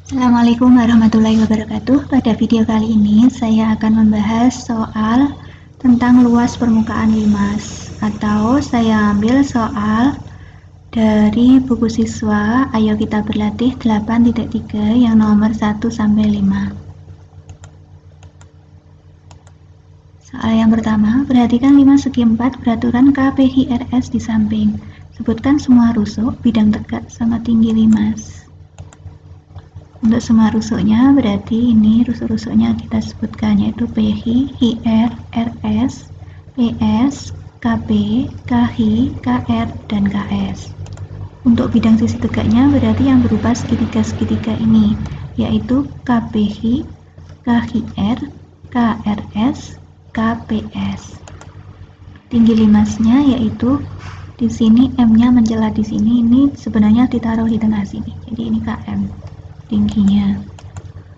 Assalamualaikum warahmatullahi wabarakatuh. Pada video kali ini saya akan membahas soal tentang luas permukaan limas, atau saya ambil soal dari buku siswa Ayo Kita Berlatih 8.3 yang nomor 1-5. Soal yang pertama, perhatikan limas segi 4 beraturan KPI-RS di samping. Sebutkan semua rusuk, bidang tegak, sama tinggi limas. Untuk semua rusuknya, berarti ini rusuk-rusuknya kita sebutkan, yaitu PH, IR, RS, PS, KP, KH, KR, dan KS. Untuk bidang sisi tegaknya berarti yang berupa segitiga-segitiga ini, yaitu KPH, KHR, KRS, KPS. Tinggi limasnya yaitu di sini M-nya mencelat di sini, ini sebenarnya ditaruh di tengah sini. Jadi ini KM. Tingginya.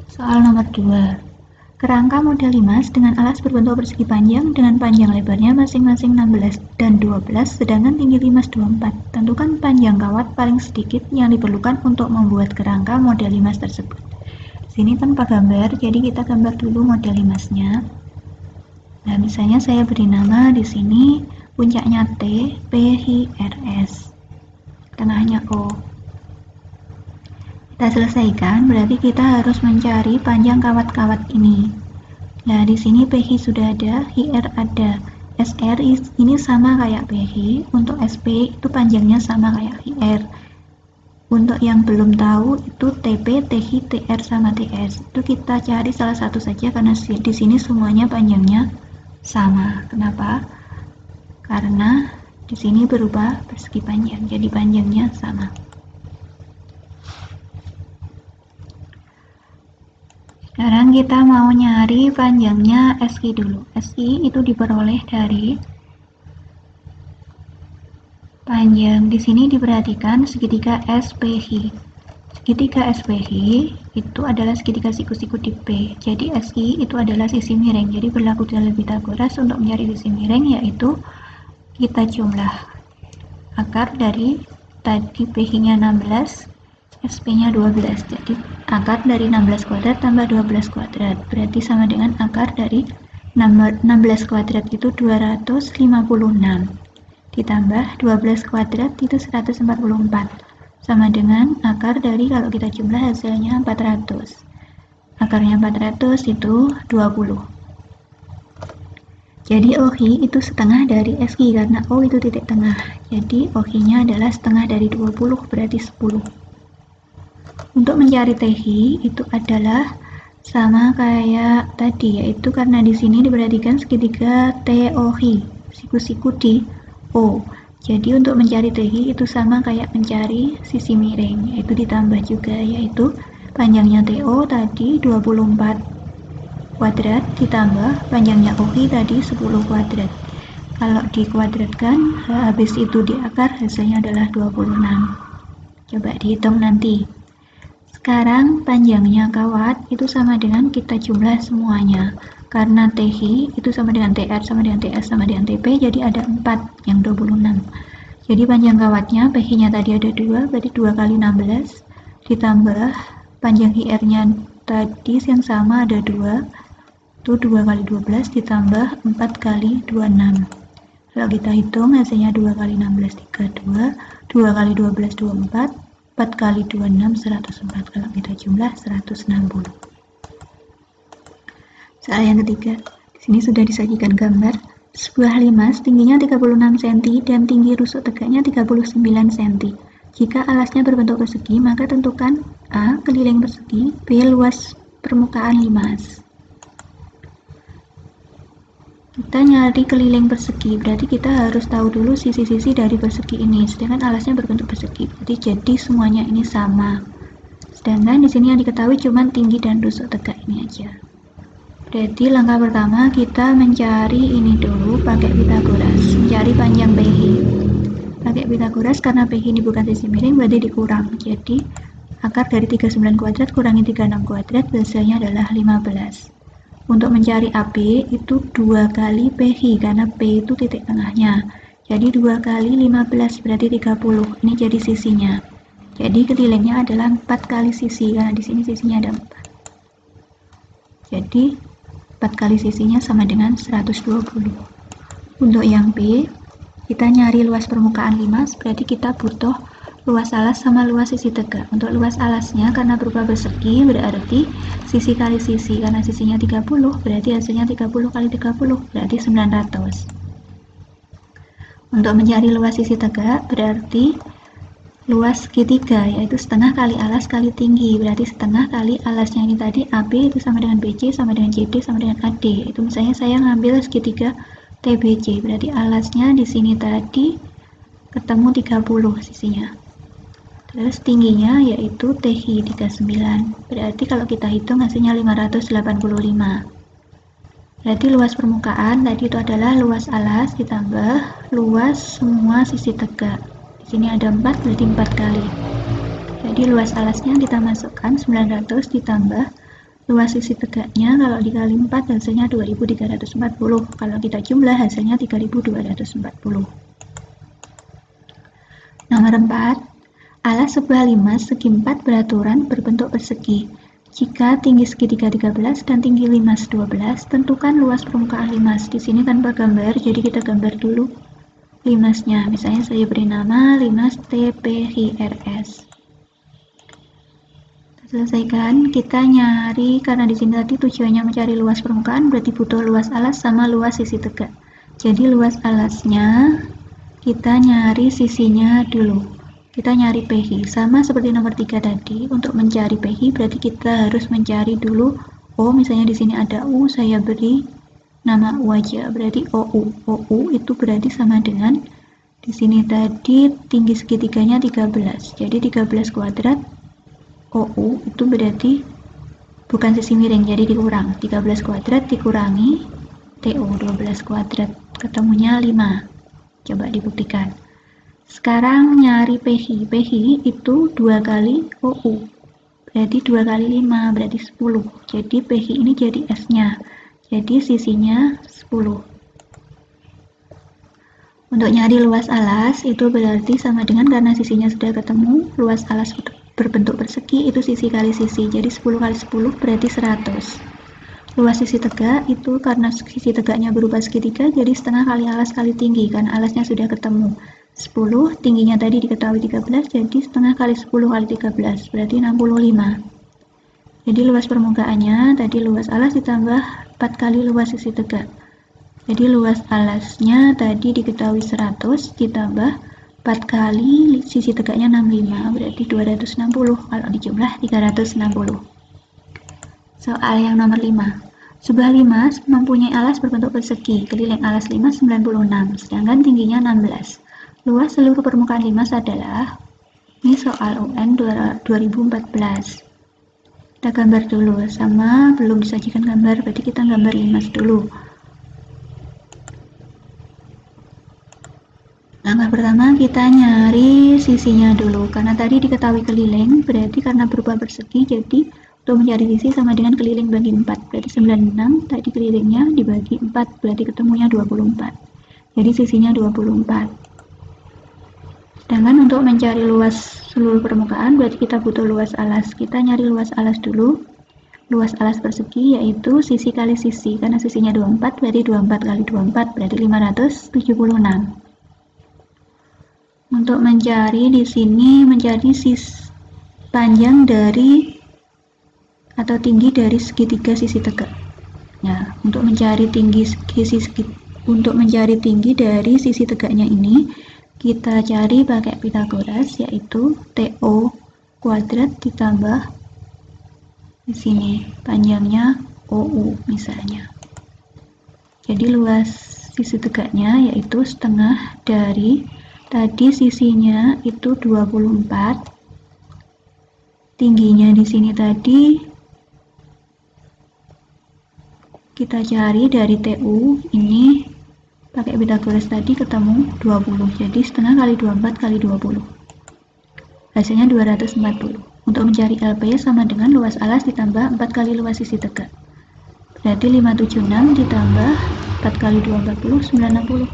Soal nomor 2. Kerangka model limas dengan alas berbentuk persegi panjang dengan panjang lebarnya masing-masing 16 dan 12, sedangkan tinggi limas 24. Tentukan panjang kawat paling sedikit yang diperlukan untuk membuat kerangka model limas tersebut. Di sini tanpa gambar, jadi kita gambar dulu model limasnya. Nah, misalnya saya beri nama di sini puncaknya T, PH, RS, tengahnya O. Kita selesaikan, berarti kita harus mencari panjang kawat-kawat ini. Nah, di sini PH sudah ada, IR ada, SR ini sama kayak PH, untuk SP itu panjangnya sama kayak IR. Untuk yang belum tahu itu TP, TH, TR sama TS. Itu kita cari salah satu saja karena di sini semuanya panjangnya sama. Kenapa? Karena di sini berubah persegi panjang, jadi panjangnya sama. Sekarang kita mau nyari panjangnya SI dulu. SI itu diperoleh dari panjang. Di sini diperhatikan segitiga SPH. Segitiga SPH itu adalah segitiga siku-siku di P. Jadi SI itu adalah sisi miring. Jadi berlaku dalil Pythagoras untuk mencari sisi miring, yaitu kita jumlah akar dari tadi PH-nya 16, SP-nya 12, jadi akar dari 16 kuadrat tambah 12 kuadrat berarti sama dengan akar dari 16 kuadrat itu 256 ditambah 12 kuadrat itu 144 sama dengan akar dari, kalau kita jumlah hasilnya 400, akarnya 400 itu 20. Jadi OH itu setengah dari SI karena O itu titik tengah, jadi OH-nya adalah setengah dari 20 berarti 10. Untuk mencari TH itu adalah sama kayak tadi, yaitu karena di sini diperhatikan segitiga TOH, siku-siku di O. Jadi untuk mencari TH itu sama kayak mencari sisi miring, yaitu ditambah juga, yaitu panjangnya TO tadi 24 kuadrat ditambah panjangnya OH tadi 10 kuadrat. Kalau dikuadratkan, habis itu di akar hasilnya adalah 26. Coba dihitung nanti. Sekarang panjangnya kawat itu sama dengan kita jumlah semuanya. Karena TH itu sama dengan TR, sama dengan TS, sama dengan TP, jadi ada 4 yang 26. Jadi panjang kawatnya, PH-nya tadi ada 2, berarti 2 kali 16, ditambah panjang IR-nya tadi yang sama ada 2, itu 2 kali 12, ditambah 4 kali 26. Kalau kita hitung hasilnya 2 kali 16, 32, 2 kali 12, 24, 4 kali 26, 104. Kalau kita jumlah 160. Soal yang ketiga, di sini sudah disajikan gambar sebuah limas tingginya 36 cm dan tinggi rusuk tegaknya 39 cm. Jika alasnya berbentuk persegi, maka tentukan A. Keliling persegi, B. Luas permukaan limas. Kita nyari keliling persegi, berarti kita harus tahu dulu sisi-sisi dari persegi ini. Sedangkan alasnya berbentuk persegi, jadi semuanya ini sama. Sedangkan di sini yang diketahui cuma tinggi dan rusuk tegak ini aja. Berarti langkah pertama kita mencari ini dulu pakai Pythagoras, mencari panjang PH. Pakai Pythagoras karena PH ini bukan sisi miring, berarti dikurang. Jadi akar dari 39 kuadrat kurangi 36 kuadrat, hasilnya adalah 15. Untuk mencari AB itu 2 kali PH karena P itu titik tengahnya. Jadi 2 kali 15 berarti 30. Ini jadi sisinya. Jadi kelilingnya adalah 4 kali sisi, karena di sini sisinya ada 4. Jadi 4 kali sisinya sama dengan 120. Untuk yang B, kita nyari luas permukaan 5, berarti kita butuh luas alas sama luas sisi tegak. Untuk luas alasnya, karena berupa persegi, berarti sisi kali sisi, karena sisinya 30, berarti hasilnya 30 kali 30, berarti 900. Untuk mencari luas sisi tegak, berarti luas segitiga, yaitu setengah kali alas kali tinggi, berarti setengah kali alasnya ini tadi AB itu sama dengan BC, sama dengan CD, sama dengan AD. Itu misalnya saya ngambil segitiga TBC, berarti alasnya di sini tadi ketemu 30 sisinya. Terus tingginya yaitu THI 39, berarti kalau kita hitung hasilnya 585. Berarti luas permukaan tadi itu adalah luas alas ditambah luas semua sisi tegak. Di sini ada 4, berarti 4 kali. Jadi luas alasnya kita masukkan 900 ditambah luas sisi tegaknya, kalau dikali 4 hasilnya 2340. Kalau kita jumlah hasilnya 3240. Nomor 4, alas sebuah limas segi 4 beraturan berbentuk persegi. Jika tinggi segitiga 13 dan tinggi limas 12, tentukan luas permukaan limas. Di sini tanpa gambar, jadi kita gambar dulu limasnya. Misalnya saya beri nama limas TPHRS. Selesaikan, kita nyari, karena di sini tadi tujuannya mencari luas permukaan, berarti butuh luas alas sama luas sisi tegak. Jadi luas alasnya kita nyari sisinya dulu. Kita nyari PHI, sama seperti nomor 3 tadi. Untuk mencari PHI berarti kita harus mencari dulu O, misalnya di sini ada U, saya beri nama U aja, berarti OU. OU itu berarti sama dengan di sini tadi tinggi segitiganya 13. Jadi 13 kuadrat OU itu berarti bukan sisi miring, jadi dikurang. 13 kuadrat dikurangi TO 12 kuadrat, ketemunya 5. Coba dibuktikan. Sekarang nyari PHI. PHI itu 2 kali OU. Berarti 2 kali 5, berarti 10. Jadi PHI ini jadi S-nya. Jadi sisinya 10. Untuk nyari luas alas, itu berarti sama dengan, karena sisinya sudah ketemu, luas alas berbentuk persegi, itu sisi kali sisi. Jadi 10 kali 10 berarti 100. Luas sisi tegak, itu karena sisi tegaknya berupa segitiga, jadi setengah kali alas kali tinggi, karena alasnya sudah ketemu. 10, tingginya tadi diketahui 13, jadi setengah kali 10 kali 13, berarti 65. Jadi luas permukaannya, tadi luas alas ditambah 4 kali luas sisi tegak. Jadi luas alasnya tadi diketahui 100, ditambah 4 kali sisi tegaknya 65, berarti 260, kalau dijumlah 360. Soal yang nomor 5. Sebuah limas mempunyai alas berbentuk persegi, keliling alas limas 96, sedangkan tingginya 16. Luas seluruh permukaan limas adalah, ini soal UN 2014. Kita gambar dulu, sama belum disajikan gambar, berarti kita gambar limas dulu. Langkah pertama kita nyari sisinya dulu, karena tadi diketahui keliling, berarti karena berupa persegi, jadi untuk mencari sisi sama dengan keliling bagi 4, berarti 96, tadi kelilingnya dibagi 4, berarti ketemunya 24. Jadi sisinya 24. Sedangkan untuk mencari luas seluruh permukaan, berarti kita butuh luas alas. Kita nyari luas alas dulu. Luas alas persegi yaitu sisi kali sisi, karena sisinya 24, berarti 24 kali 24, berarti 576. Untuk mencari di sini, mencari panjang dari atau tinggi dari segitiga sisi tegak. Nah, untuk mencari tinggi dari sisi tegaknya ini, kita cari pakai Pythagoras, yaitu TO kuadrat ditambah di sini panjangnya OU misalnya. Jadi luas sisi tegaknya yaitu setengah dari tadi sisinya itu 24, tingginya di sini tadi kita cari dari TU ini pakai Pythagoras tadi ketemu 20, jadi setengah kali 24 kali 20, hasilnya 240. Untuk mencari LP sama dengan luas alas ditambah 4 kali luas sisi tegak, berarti 576 ditambah 4 kali 240, 960,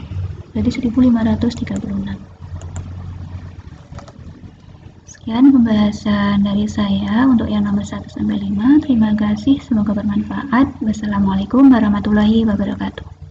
berarti 1536. Sekian pembahasan dari saya untuk yang nomor 1 sampai 5. Terima kasih, semoga bermanfaat. Wassalamualaikum warahmatullahi wabarakatuh.